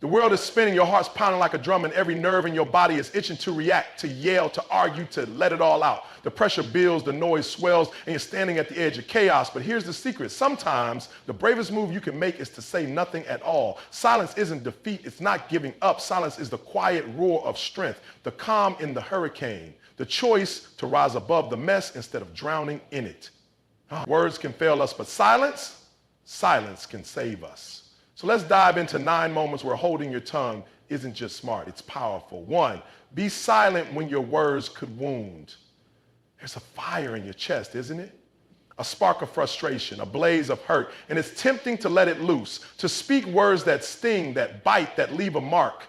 The world is spinning, your heart's pounding like a drum, and every nerve in your body is itching to react, to yell, to argue, to let it all out. The pressure builds, the noise swells, and you're standing at the edge of chaos. But here's the secret. Sometimes the bravest move you can make is to say nothing at all. Silence isn't defeat, it's not giving up. Silence is the quiet roar of strength, the calm in the hurricane, the choice to rise above the mess instead of drowning in it. Words can fail us, but silence can save us. So let's dive into 9 moments where holding your tongue isn't just smart, it's powerful. 1, be silent when your words could wound. There's a fire in your chest, isn't it? A spark of frustration, a blaze of hurt, and it's tempting to let it loose, to speak words that sting, that bite, that leave a mark.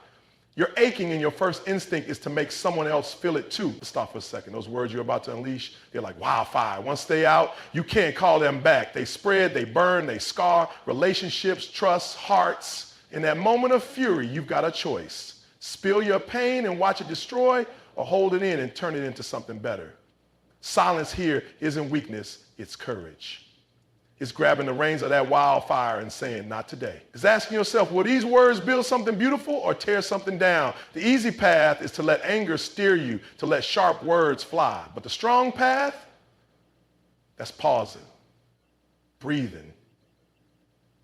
You're aching and your first instinct is to make someone else feel it too. Let's stop for a second. Those words you're about to unleash, they're like wildfire. Once they out, you can't call them back. They spread, they burn, they scar relationships, trusts, hearts. In that moment of fury, you've got a choice. Spill your pain and watch it destroy, or hold it in and turn it into something better. Silence here isn't weakness, it's courage. It's grabbing the reins of that wildfire and saying, not today. It's asking yourself, will these words build something beautiful or tear something down? The easy path is to let anger steer you, to let sharp words fly. But the strong path, that's pausing, breathing,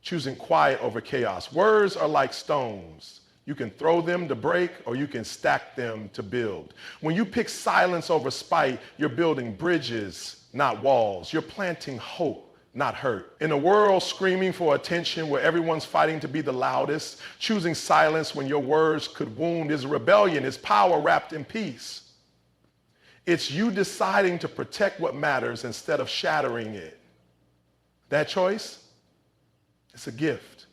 choosing quiet over chaos. Words are like stones. You can throw them to break or you can stack them to build. When you pick silence over spite, you're building bridges, not walls. You're planting hope, not hurt. In a world screaming for attention where everyone's fighting to be the loudest, choosing silence when your words could wound is rebellion, is power wrapped in peace. It's you deciding to protect what matters instead of shattering it. That choice, it's a gift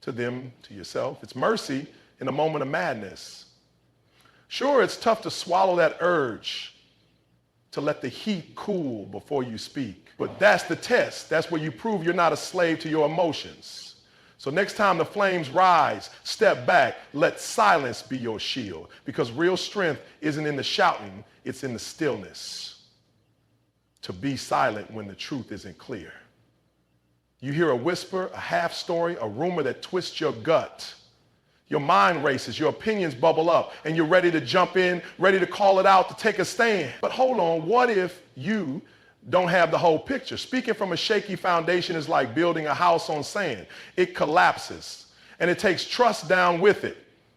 to them, to yourself. It's mercy in a moment of madness. Sure, it's tough to swallow that urge to let the heat cool before you speak. But that's the test. That's where you prove you're not a slave to your emotions. So next time the flames rise, step back, let silence be your shield. Because real strength isn't in the shouting, it's in the stillness. To be silent when the truth isn't clear. You hear a whisper, a half story, a rumor that twists your gut. Your mind races, your opinions bubble up, and you're ready to jump in, ready to call it out, to take a stand. But hold on, what if you don't have the whole picture? Speaking from a shaky foundation is like building a house on sand. It collapses, and it takes trust down with it.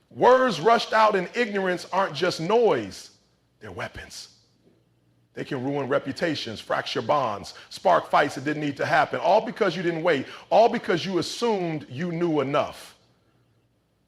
Words rushed out in ignorance aren't just noise, they're weapons. They can ruin reputations, fracture bonds, spark fights that didn't need to happen, all because you didn't wait, all because you assumed you knew enough.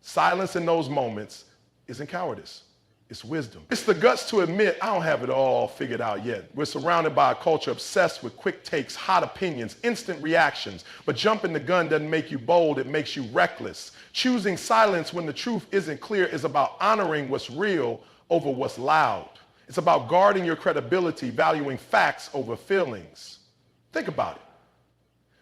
Silence in those moments isn't cowardice, it's wisdom. It's the guts to admit, I don't have it all figured out yet. We're surrounded by a culture obsessed with quick takes, hot opinions, instant reactions. But jumping the gun doesn't make you bold, it makes you reckless. Choosing silence when the truth isn't clear is about honoring what's real over what's loud. It's about guarding your credibility, valuing facts over feelings. Think about it.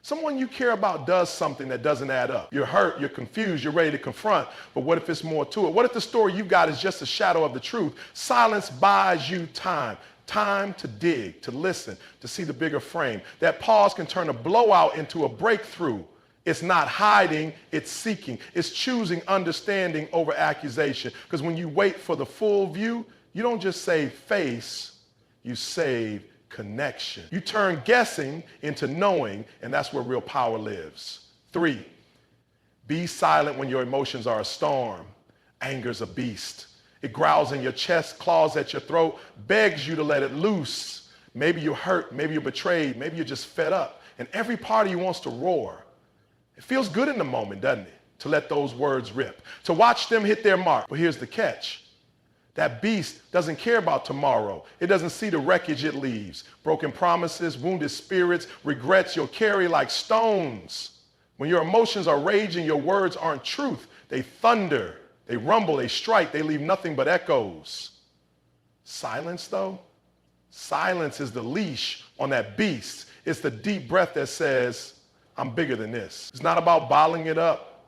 Someone you care about does something that doesn't add up. You're hurt, you're confused, you're ready to confront, but what if it's more to it? What if the story you got is just a shadow of the truth? Silence buys you time. Time to dig, to listen, to see the bigger frame. That pause can turn a blowout into a breakthrough. It's not hiding, it's seeking. It's choosing understanding over accusation. Because when you wait for the full view, you don't just save face, you save connection. You turn guessing into knowing, and that's where real power lives. 3, be silent when your emotions are a storm. Anger's a beast. It growls in your chest, claws at your throat, begs you to let it loose. Maybe you're hurt, maybe you're betrayed, maybe you're just fed up, and every part of you wants to roar. It feels good in the moment, doesn't it? To let those words rip, to watch them hit their mark. But here's the catch. That beast doesn't care about tomorrow. It doesn't see the wreckage it leaves. Broken promises, wounded spirits, regrets you'll carry like stones. When your emotions are raging, your words aren't truth. They thunder, they rumble, they strike, they leave nothing but echoes. Silence, though? Silence is the leash on that beast. It's the deep breath that says, I'm bigger than this. It's not about bottling it up.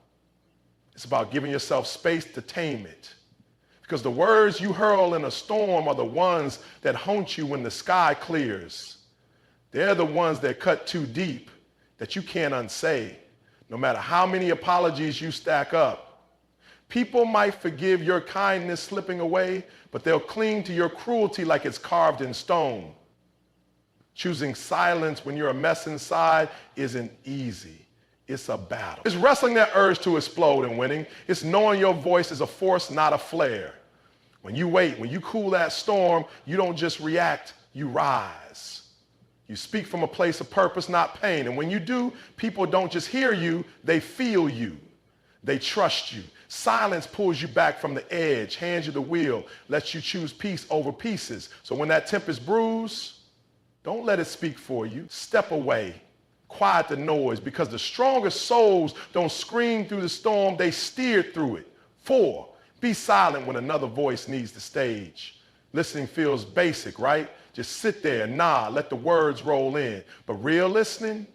It's about giving yourself space to tame it. Because the words you hurl in a storm are the ones that haunt you when the sky clears. They're the ones that cut too deep that you can't unsay, no matter how many apologies you stack up. People might forgive your kindness slipping away, but they'll cling to your cruelty like it's carved in stone. Choosing silence when you're a mess inside isn't easy. It's a battle. It's wrestling that urge to explode and winning. It's knowing your voice is a force, not a flare. When you wait, when you cool that storm, you don't just react, you rise. You speak from a place of purpose, not pain. And when you do, people don't just hear you, they feel you. They trust you. Silence pulls you back from the edge, hands you the wheel, lets you choose peace over pieces. So when that tempest brews, don't let it speak for you. Step away. Quiet the noise, because the strongest souls don't scream through the storm, they steer through it. 4, be silent when another voice needs the stage. Listening feels basic, right? Just sit there and nod, let the words roll in. But real listening,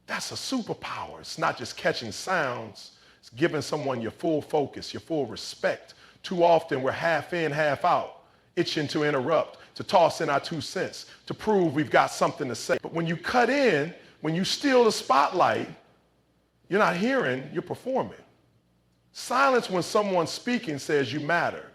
that's a superpower. It's not just catching sounds, it's giving someone your full focus, your full respect. Too often we're half in, half out, itching to interrupt, to toss in our 2 cents, to prove we've got something to say. But when you cut in, when you steal the spotlight, you're not hearing, you're performing. Silence when someone's speaking says you matter.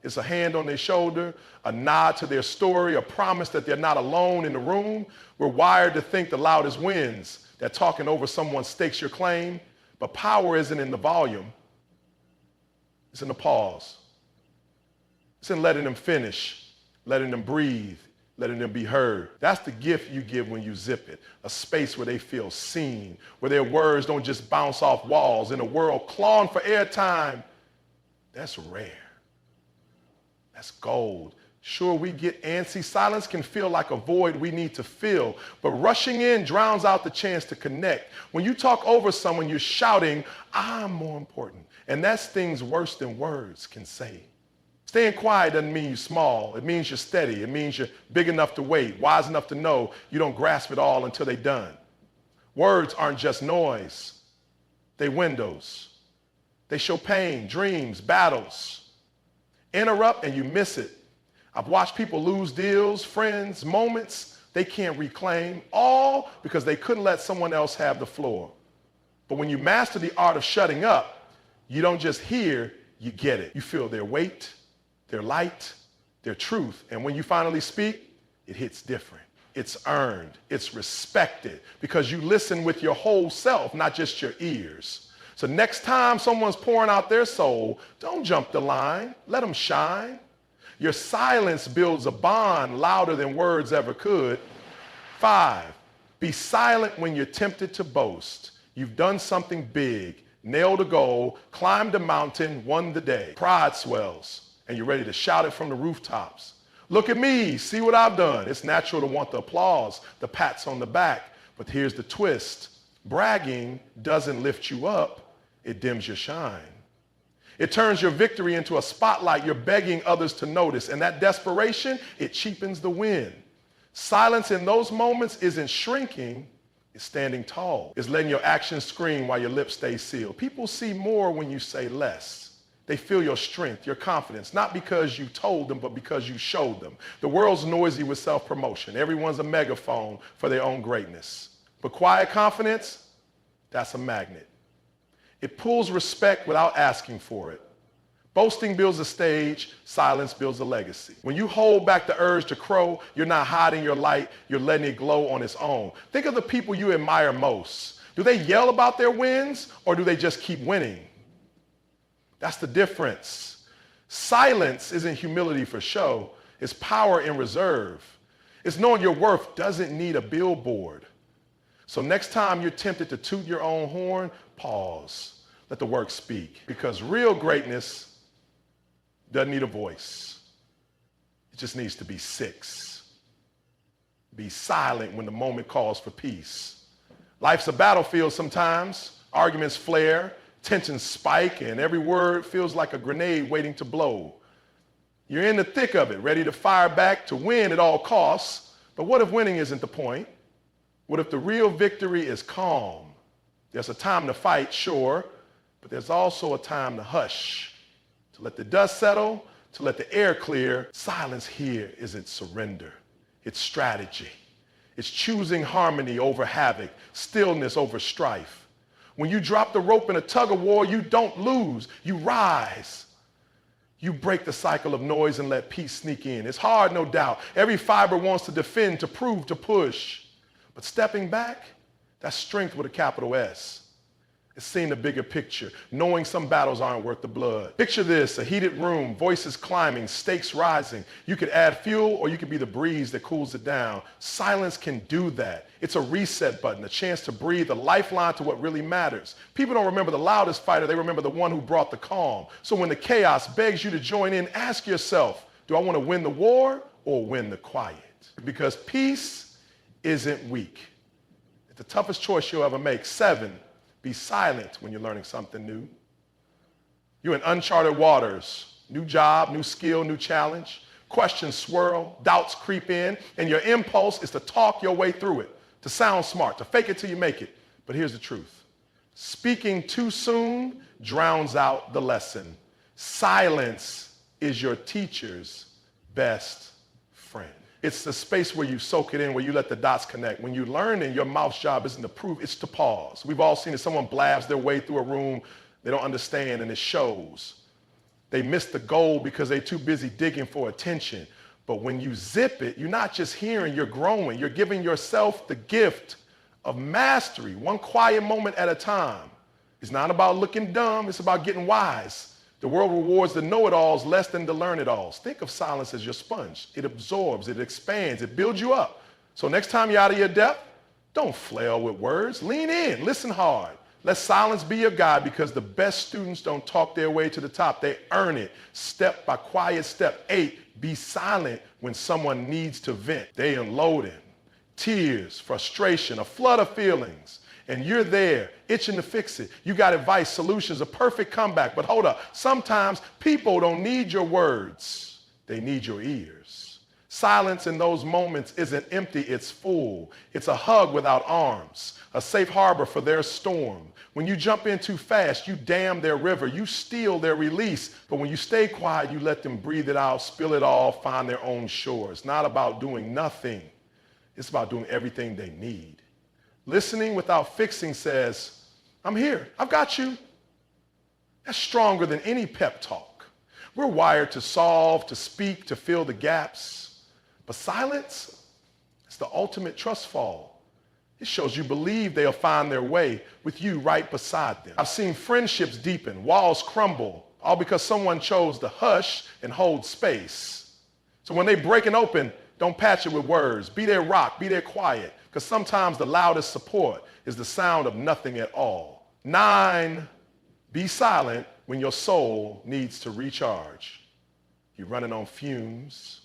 It's a hand on their shoulder, a nod to their story, a promise that they're not alone in the room. We're wired to think the loudest wins, that talking over someone stakes your claim. But power isn't in the volume. It's in the pause. It's in letting them finish, letting them breathe, letting them be heard. That's the gift you give when you zip it. A space where they feel seen, where their words don't just bounce off walls. In a world clawing for airtime, that's rare. That's gold. Sure, we get antsy. Silence can feel like a void we need to fill, but rushing in drowns out the chance to connect. When you talk over someone, you're shouting, I'm more important. And that stings worse than words can say. Staying quiet doesn't mean you're small. It means you're steady. It means you're big enough to wait, wise enough to know you don't grasp it all until they're done. Words aren't just noise. They're windows. They show pain, dreams, battles. Interrupt and you miss it. I've watched people lose deals, friends, moments they can't reclaim, all because they couldn't let someone else have the floor. But when you master the art of shutting up, you don't just hear, you get it. You feel their weight, their light, their truth. And when you finally speak, it hits different. It's earned, it's respected, because you listen with your whole self, not just your ears. So next time someone's pouring out their soul, don't jump the line, let them shine. Your silence builds a bond louder than words ever could. 5, be silent when you're tempted to boast. You've done something big, nailed a goal, climbed a mountain, won the day. Pride swells, and you're ready to shout it from the rooftops. Look at me, see what I've done. It's natural to want the applause, the pats on the back. But here's the twist. Bragging doesn't lift you up, it dims your shine. It turns your victory into a spotlight you're begging others to notice. And that desperation, it cheapens the win. Silence in those moments isn't shrinking, it's standing tall. It's letting your actions scream while your lips stay sealed. People see more when you say less. They feel your strength, your confidence, not because you told them, but because you showed them. The world's noisy with self-promotion. Everyone's a megaphone for their own greatness. But quiet confidence, that's a magnet. It pulls respect without asking for it. Boasting builds a stage, silence builds a legacy. When you hold back the urge to crow, you're not hiding your light, you're letting it glow on its own. Think of the people you admire most. Do they yell about their wins, or do they just keep winning? That's the difference. Silence isn't humility for show, it's power in reserve. It's knowing your worth doesn't need a billboard. So next time you're tempted to toot your own horn, pause. Let the work speak. Because real greatness doesn't need a voice. It just needs to be 6. Be silent when the moment calls for peace. Life's a battlefield sometimes. Arguments flare, tensions spike, and every word feels like a grenade waiting to blow. You're in the thick of it, ready to fire back, to win at all costs. But what if winning isn't the point? What if the real victory is calm? There's a time to fight, sure, but there's also a time to hush, to let the dust settle, to let the air clear. Silence here isn't surrender. It's strategy. It's choosing harmony over havoc, stillness over strife. When you drop the rope in a tug of war, you don't lose, you rise. You break the cycle of noise and let peace sneak in. It's hard, no doubt. Every fiber wants to defend, to prove, to push. But stepping back, that's strength with a capital S. It's seeing the bigger picture, knowing some battles aren't worth the blood. Picture this, a heated room, voices climbing, stakes rising. You could add fuel or you could be the breeze that cools it down. Silence can do that. It's a reset button, a chance to breathe, a lifeline to what really matters. People don't remember the loudest fighter, they remember the one who brought the calm. So when the chaos begs you to join in, ask yourself, do I want to win the war or win the quiet? Because peace isn't weak. It's the toughest choice you'll ever make. 7, be silent when you're learning something new. You're in uncharted waters. New job, new skill, new challenge. Questions swirl, doubts creep in, and your impulse is to talk your way through it, to sound smart, to fake it till you make it. But here's the truth. Speaking too soon drowns out the lesson. Silence is your teacher's best friend. It's the space where you soak it in, where you let the dots connect. When you learn, and your mouth's job isn't to prove, it's to pause. We've all seen it. Someone blabs their way through a room they don't understand, and it shows. They miss the goal because they're too busy digging for attention. But when you zip it, you're not just hearing, you're growing. You're giving yourself the gift of mastery, one quiet moment at a time. It's not about looking dumb, it's about getting wise. The world rewards the know-it-alls less than the learn-it-alls. Think of silence as your sponge. It absorbs, it expands, it builds you up. So next time you're out of your depth, don't flail with words. Lean in, listen hard. Let silence be your guide, because the best students don't talk their way to the top. They earn it step by quiet step. 8, be silent when someone needs to vent. They unloading. Tears, frustration, a flood of feelings. And you're there, itching to fix it. You got advice, solutions, a perfect comeback. But hold up, sometimes people don't need your words. They need your ears. Silence in those moments isn't empty, it's full. It's a hug without arms, a safe harbor for their storm. When you jump in too fast, you dam their river, you steal their release. But when you stay quiet, you let them breathe it out, spill it all, find their own shore. It's not about doing nothing. It's about doing everything they need. Listening without fixing says, I'm here, I've got you. That's stronger than any pep talk. We're wired to solve, to speak, to fill the gaps. But silence is the ultimate trust fall. It shows you believe they'll find their way with you right beside them. I've seen friendships deepen, walls crumble, all because someone chose to hush and hold space. So when they breaking open, don't patch it with words. Be their rock, be their quiet. Because sometimes the loudest support is the sound of nothing at all. 9, be silent when your soul needs to recharge. You're running on fumes.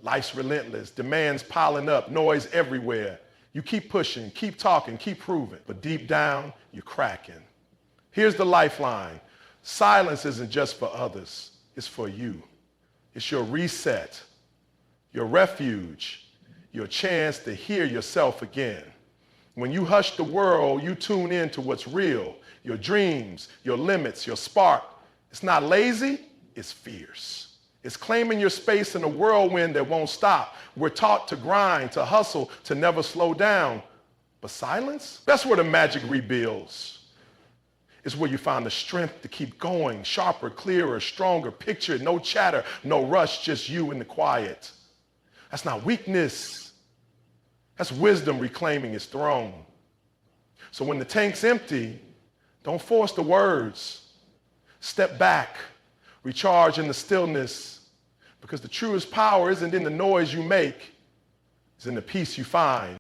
Life's relentless. Demands piling up. Noise everywhere. You keep pushing, keep talking, keep proving. But deep down, you're cracking. Here's the lifeline. Silence isn't just for others. It's for you. It's your reset, your refuge, your chance to hear yourself again. When you hush the world, you tune in to what's real, your dreams, your limits, your spark. It's not lazy, it's fierce. It's claiming your space in a whirlwind that won't stop. We're taught to grind, to hustle, to never slow down. But silence, that's where the magic rebuilds. It's where you find the strength to keep going, sharper, clearer, stronger, picture, no chatter, no rush, just you in the quiet. That's not weakness. That's wisdom reclaiming its throne. So when the tank's empty, don't force the words. Step back, recharge in the stillness, because the truest power isn't in the noise you make, it's in the peace you find